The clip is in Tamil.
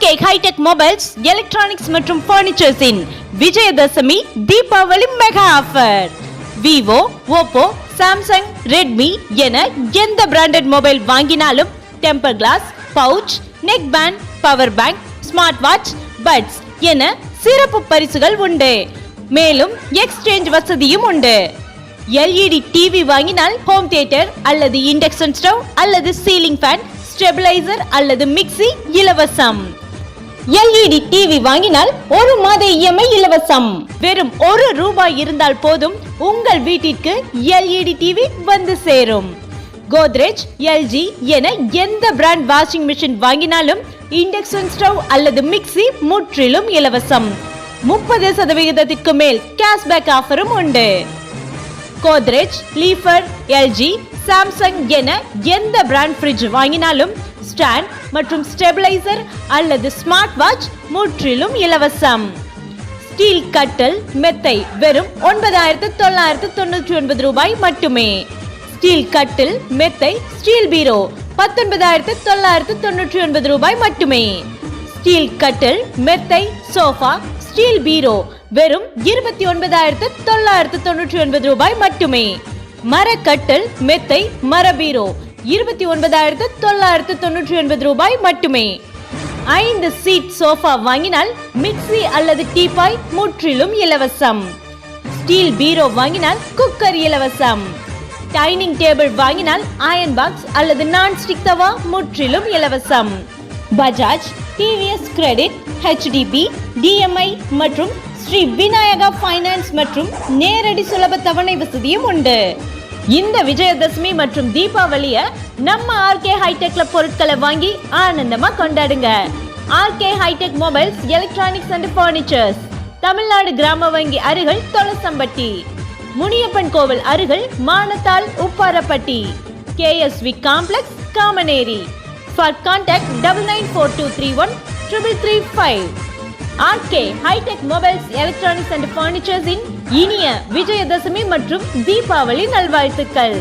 ஆர்கே ஹைடெக் மொபைல்ஸ் எலக்ட்ரானிக்ஸ் மற்றும் பர்னிச்சர்ஸ் இன் Vijayadashami Deepavali mega offer. Vivo, Oppo, Samsung, Redmi என எந்த பிராண்டட் மொபைல் வாங்கினாலும் temper glass, pouch, neck band, power bank, smart watch, buds என சிறப்பு பரிசுகள் உண்டு. மேலும் எக்ஸ்சேஞ்ச் வசதியும் உண்டு. LED டிவி வாங்கினால் ஹோம் தியேட்டர் அல்லது இண்டக்ஷன் ஸ்டவ் அல்லது சீலிங் ஃபேன், ஸ்டெபிளைசர் அல்லது மிக்ஸி இலவசம். LED டிவி வாங்கினால் 1 மாத EMI இலவசம். வெறும் ₹1 இருந்தால் போதும் உங்கள் வீட்டிற்கு LED டிவி வந்து சேரும். கோத்ரேஜ், LG என எந்த பிராண்ட் வாஷிங் மிஷின் வாங்கினாலும் இண்டக்ஷன் ஸ்டவ் அல்லது மிக்ஸி முற்றிலும் இலவசம். 30% மேல் கேஷ்பேக் ஆஃபரும் உண்டு. கோத்ரேஜ், லீஃபர், LG, சாம்சங் என எந்த பிராண்ட் ஃப்ரிட்ஜ் வாங்கினாலும் ஸ்டாண்ட் மற்றும் ஸ்டெபிளைசர் அல்லது ஸ்மார்ட் வாட்ச் முற்றிலும் இலவசம். ஸ்டீல் கட்டில், மெத்தை வெறும் ₹9,999 மட்டுமே. ஸ்டீல் கட்டில், மெத்தை, ஸ்டீல் பீரோ ₹19,999 மட்டுமே. ஸ்டீல் கட்டில், மெத்தை, சோஃபா, ஸ்டீல் பீரோ வெறும் ₹29,999 மட்டுமே. மரக்கட்டில், மெத்தை, மர பீரோ ₹29,999 மட்டுமே. 5 சீட் சோஃபா வாங்கினால் மிக்ஸி அல்லது டீபாய் முற்றிலும் இலவசம். ஸ்டீல் பீரோ வாங்கினால் குக்கர் இலவசம். டைனிங் டேபிள் வாங்கினால் அயன் பாக்ஸ் அல்லது நான்ஸ்டிக் தவா முற்றிலும் இலவசம். Bajaj, TVS credit, HDB, DMI மற்றும் ஸ்ரீ விநாயகா ஃபைனான்ஸ் மற்றும் நேரடி சுலப தவணை வசதியும் உண்டு. இந்த விஜயதசமி மற்றும் தீபாவளிய நம்ம ஆர்கே ஹைடெக்ல பொருட்களை வாங்கி ஆனந்தமா கொண்டாடுங்க. R K hi tech mobiles electronics and furnitures, Tamil Nadu கிராம வங்கி அருகில் தொலசம்பட்டி, முனியப்பன் கோவில் அருகில் Manathal Upparapatti, KSV complex, Kamaneri. For contact 9942313335. R K hi tech mobiles electronics and furnitures இன் இனிய விஜயதசமி மற்றும் தீபாவளி நல்வாழ்த்துக்கள்.